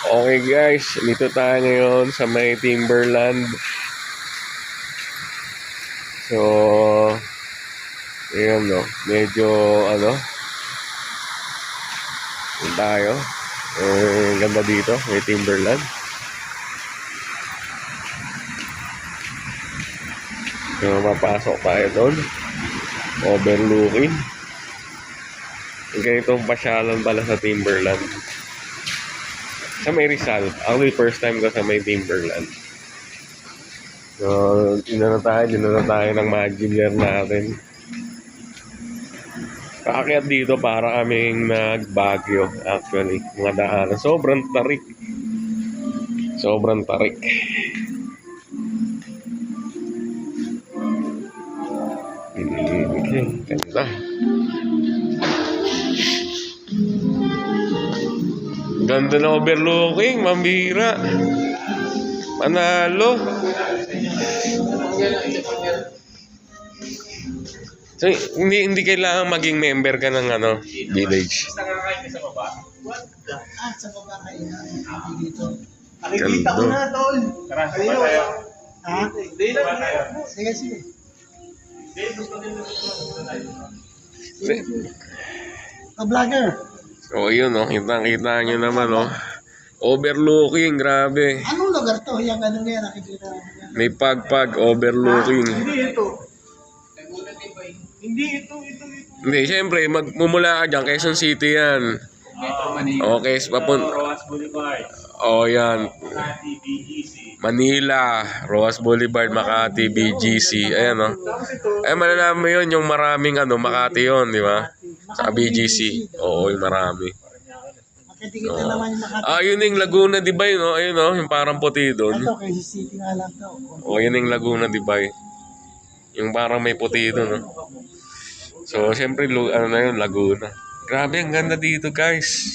Okay guys, dito tayo ngayon sa may Timberland. So, ayan no, medyo yun tayo. Ganda dito, may Timberland. So, mapasok tayo doon. Overlooking. Ganitong pasyalan pala sa Timberland. Sa may Rizal. Actually, first time ko sa may Timberland. So, dinala tayo ng Magileer natin. Kaakyat dito para kaming nagbagyo actually. Mga daanan. Sobrang tarik. Sobrang tarik. Okay, ganda. Ganda na overlooking, mambira. Panalo. So, hindi kailangan maging member ka ng village. Sa baba? Sa baba kayo dito. Nakikita ko na, tol. Tara, sabay tayo. Ha? Hindi na tayo. Sige, sige. Ka-vlogger. So, yun, kita nyo naman, overlooking, grabe. Anong lugar to? Yung ano nga, nakikita mo yan. May pagpag, overlooking. Hindi ito. Hindi ito. Hindi, syempre, magmumula ka dyan, Quezon City yan. Okay, Roas Boulevard. Yan. Makati, BGC. Manila, Roas Boulevard, Makati, BGC. Ayan, Tapos ito. Ay, malalaman mo yun, yung maraming Makati yun, di ba? Sa BGC. Oo, yung marami. Makikita naman yung Makati. Yun yung Laguna, di ba yun, Ayun, yung parang puti doon. Ito, Quezon City nga lang to. Yun yung Laguna, di ba? Yung parang may puti doon, So, syempre, Laguna. Grabe, ang ganda dito, guys.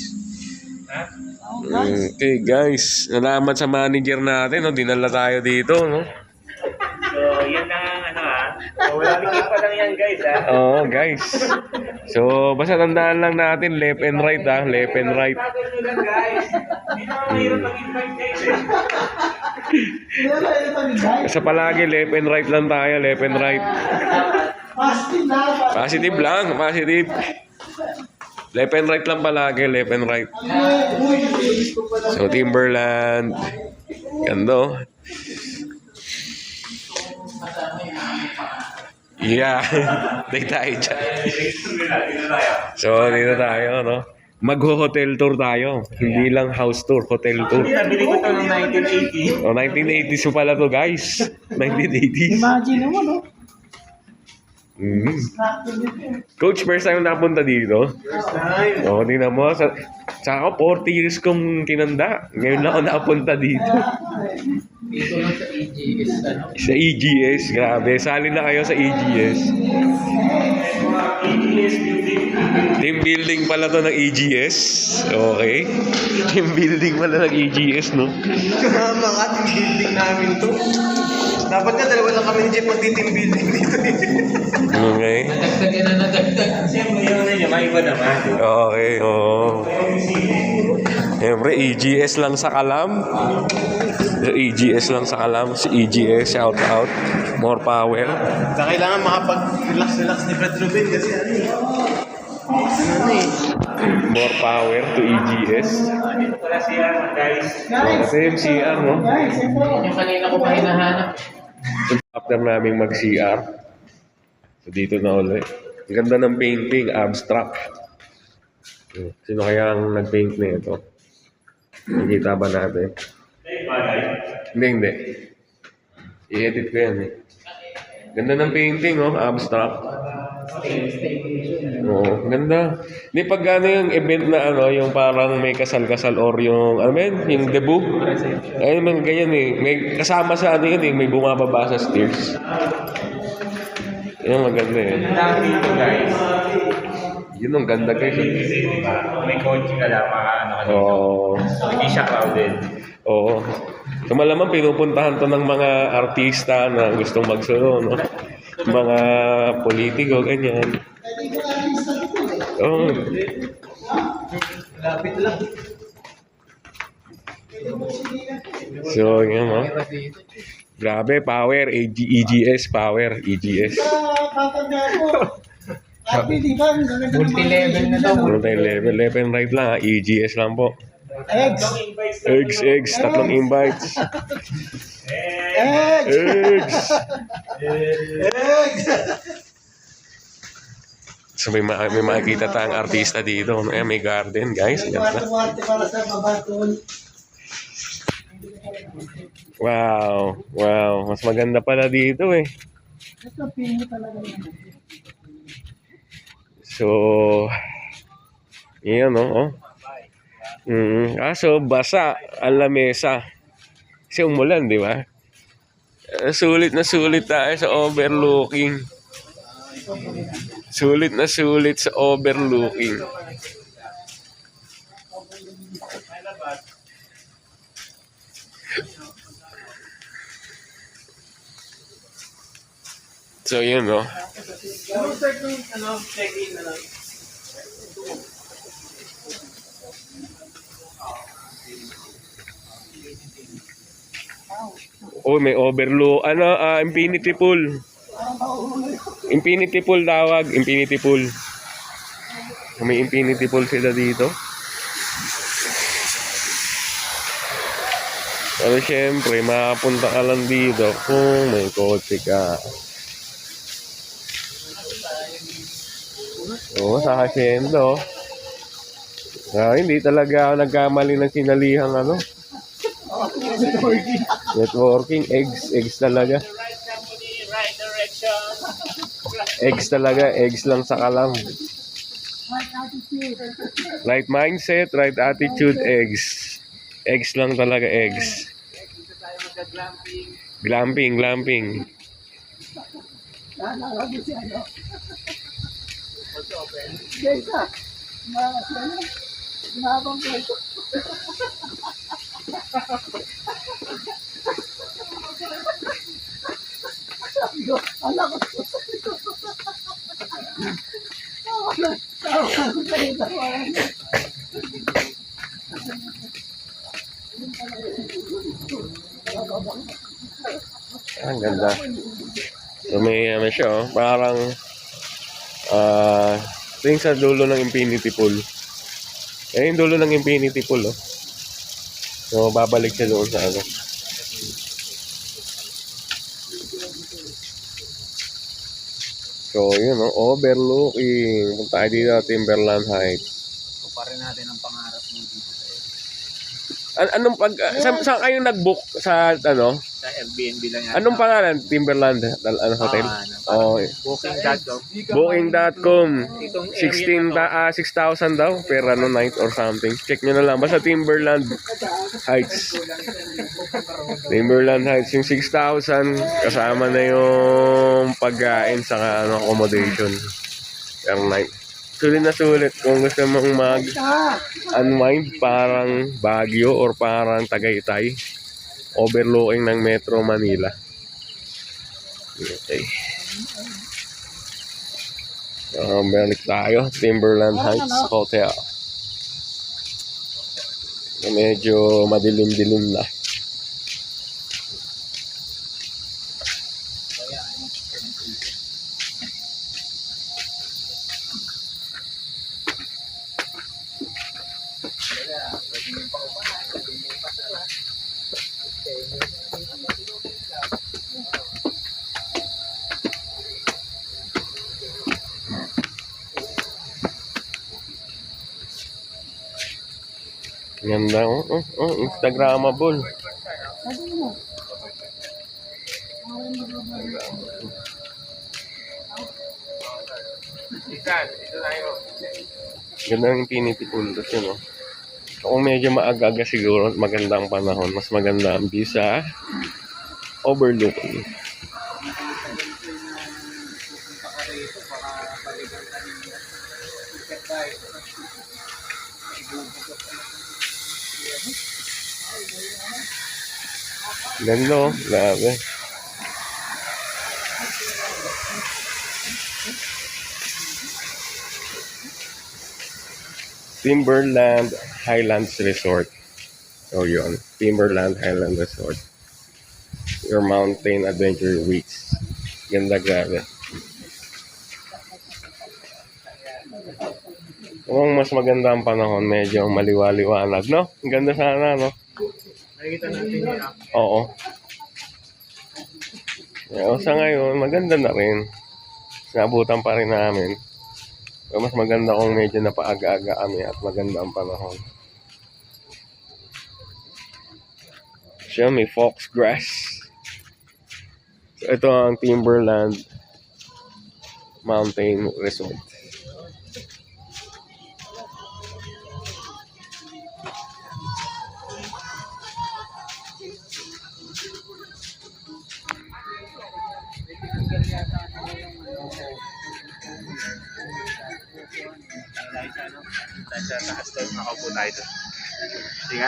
Oh, guys. Okay, guys. Nalaman sa manager natin, dinala tayo dito, So, yun lang wala pa lang yan, guys, Oo, guys. So, basta tandaan lang natin, left and right, left and right. Tagal nyo lang, guys. Hindi na mahirap mag-invite, guys, Basta palagi, left and right lang tayo, left and right. Positive lang, positive. Left and right lang palagi, left and right. So, Timberland. Ganda, Yeah. Dito tayo dyan. So, dito tayo, Mag-hotel tour tayo. Hindi lang house tour, hotel tour. Nabili ko ito ng 1980. 1980s pa pala to, guys. 1980s. Imagine naman, no? Coach, first time napunta dito. First time. Tingnan mo. Sa ako, 40 years kong kinanda. Ngayon lang ako napunta dito. Dito lang sa EGS, Sa EGS, grabe. Sali na kayo sa EGS. EGS building. Team building pala to ng EGS. Okay. Team building pala ng EGS, no? Mga team building namin to. Dapat nga dalawa lang kami ni Jeff magti-team building dito. Okay. Siyempre yun, may iba naman. Okay, oo. Siyempre, EGS lang sa Kalam. EGS lang sa Kalam. Si EGS, shout out. More power. Sa kailangan makapag-relax ni Fred Rubin kasi More power to EGS. Dito pala siya, guys. Kasi yung CR, no? Guys, ito. Yung kanina ko pa hinahanap. After naming mag-CR. So, dito na ulit. Ang ganda ng painting, abstract. Sino kaya ang nag-paint na ito? Nakita ba natin? Hindi. I-edit ko yan, Ganda ng painting, abstract. Oo, ganda. Hindi pag yung event na yung parang may kasal-kasal or yung, yung debut. Ayun, man, ganyan May kasama sa yun may bumababa sa stairs. Yan, maganda Dito, guys. Yun ang ganda, guys. May coaching ka lang, Oo. Hindi siya crowded. Oo. So malamang pinupuntahan to ng mga artista na gustong magsulo, Mga politiko, ganyan. Oo. Lapit lang. So, yun, no? Meron dito. Grabe, power. EGS, power. EGS. Bakal nga po. Happy, di ba? Ang ganda ng mga Multi-level na daw. Multi-level. Left and right lang, ha? EGS lang po. Eggs. Eggs. Tatlong invites. Eggs. Eggs. So, may makikita tayong artista dito. May garden, guys. Ganda. Tuwarte para sa mabatol. Wow. Mas maganda pala dito, eh. Ito, pingi talaga yun. So, yun, no? Kaso, basa ang lamesa. Kasi umulan, di ba? Sulit na sulit tayo sa overlooking. Sulit na sulit sa overlooking. So, yun, no? Oh, may overlook. Infinity pool. Infinity pool tawag. Infinity pool. May infinity pool sila dito. Pero syempre, makapunta ka lang dito kung may kotse ka. Oo, sa haciendo. Hindi talaga ako nagkamali ng sinalihang networking. Eggs talaga. Eggs lang sa kalam. Right mindset, right attitude, eggs. Eggs lang talaga, eggs. Glamping. Nalagay si ano. Guys, Ginabang ko ito. Alam ko. Ang ganda. So may siya, parang ito yung sa dulo ng infinity pool. Yung dulo ng infinity pool, oh. So babalik siya doon sa So yun, overlooking. Punta tayo dito sa Timberland Heights. Kumpare natin ang pangarap mo dito sa Anong saan kayo nag-book sa Sa Airbnb lang yan. Anong pangalan? Timberland hotel? Booking.com. Booking.com. Itong 6,000 daw per night or something. Check nyo na lang. Basta Timberland Heights. Timberland Heights. Yung 6,000 kasama na yung pagkain sa accommodation per night. Sulit na sulit kung gusto mong mag-unwind parang Baguio or parang Tagaytay. Overlooking ng Metro Manila. Okay. Balik tayo. Timberland Heights Hotel. Medyo madilim-dilim na. Ganda, Instagramable. Ganda ng infinity pool kasi, no? Kung medyo maaga-aga siguro, maganda ang panahon. Mas maganda ang view sa overlooking. Ganda, oh. Grabe. Timberland Highlands Resort. So yun, Timberland Highland Resort. Your mountain adventure weeks. Ganda, grabe. Kung mas maganda ang panahon, medyo maliwaliwanag, no? Ang ganda sana, no? Nakikita natin yun. Oo. Sa ngayon, maganda na rin. Naabutan pa rin namin. Pero mas maganda kung medyo napaaga-aga kami at maganda ang panahon. Siya, may fox grass. So, ito ang Timberland Mountain Resort. Nasa taas tayo, makaupo tayo doon. Sige.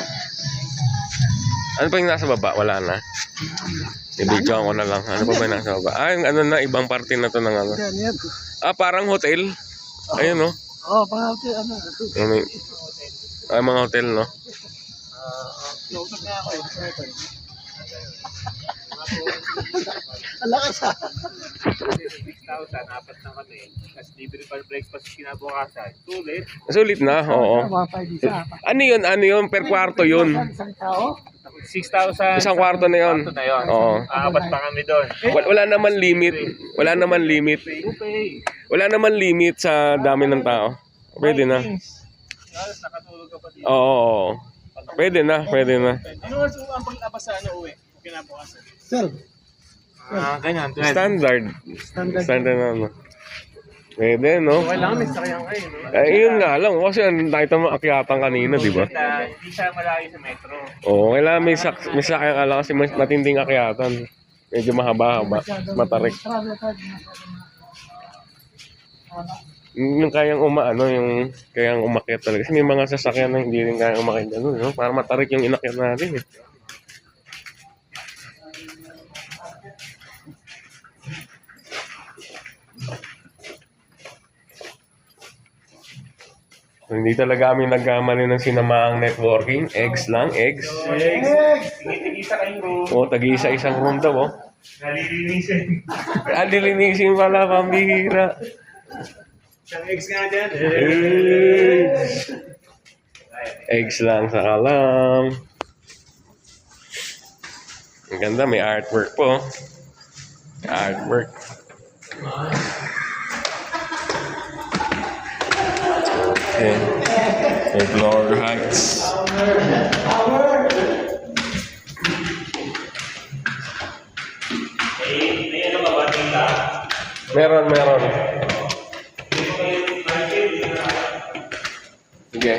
Ano pa yung nasa baba? Wala na. I-video ko na lang. Ano pa ba yung nasa baba? Yung ano na, ibang parte na to ng ano. Yan. Parang hotel. Ayun, no? Oo, pangalti, ano. Mga hotel, no? Lugod na ako eh. Alakas ha. 6,000, apat na kami. Tapos libre pa breakfast kinabukasan. Sulit. Sulit na, oo. Ano yun? Per kwarto yun. Isang tao? 6,000. Isang kwarto na yun. Kwarto na yun. Oo. Apat pa kami doon. Wala naman limit. Wala naman limit. Pay. Wala naman limit sa dami ng tao. Pwede na. Tapos nakatulog ka pa dito. Oo. Pwede na. Ano oras mo ang paglabas sa uwi? Kinabukasan. Sir, Ganyan. Standard. Standard na ano. Pwede, no? Kailangan may sakyan kayo, no? Yun nga lang. Kasi nakita mo akyatan kanina, di ba? Hindi siya malayo sa metro. Oo, kailangan may sakyan ka lang kasi matinding akyatan. Medyo mahaba-haba. Matarik. Yung kayang yung kayang umakyat talaga. Kasi may mga sasakyan na hindi rin kayang umakyat. No? Para matarik yung inakyat natin, eh. So, hindi talaga kami nagkamali ng sinamaang networking. Eggs lang, eggs. Tigisa kayong room. Oo, tag-iisa isang room daw, oh. Nalilinisin. Lilinisin pala, pambihira. Isang eggs nga dyan. Eggs lang sa kalam. Ang ganda, may artwork po. Artwork. Okay. May Glory Heights. Meron. Sige.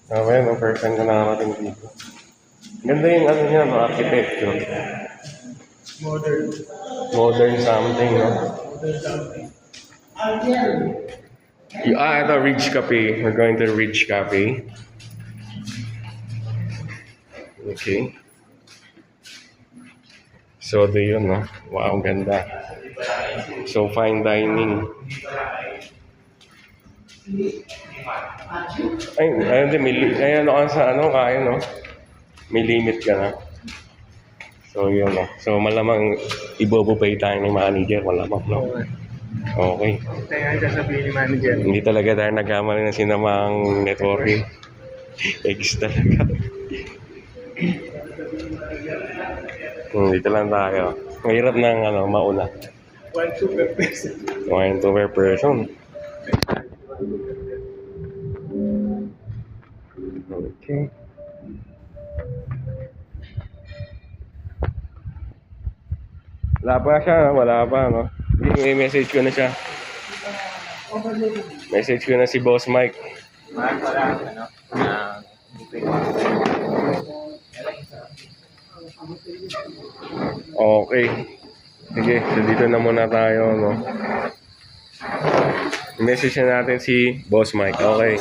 Okay, no, first time ko nakarating dito. Ganda yung ano niya, no, architecture. Modern something, no? Ito, Ridge Cafe. We're going to Ridge Cafe. Okay. So, yun, no? Wow, ganda. So, fine dining. Ay, ano ka sa kaya, no? May limit ka na. So, yun, no? So, malamang ibobobay tayo ng manager. Malamang, no? Okay. Kaya nga sasabihin ni manager. Hindi talaga tayo nagkamali ng sinamang networking. Eggs talaga. Dito lang tayo. Mahirap ng mauna. 1-2 per person. 1 to per person. Okay. Wala pa, no? May message ko na siya. Message ko na si Boss Mike. Okay. Sige, so dito na muna tayo, no? Message na natin si Boss Mike. Okay.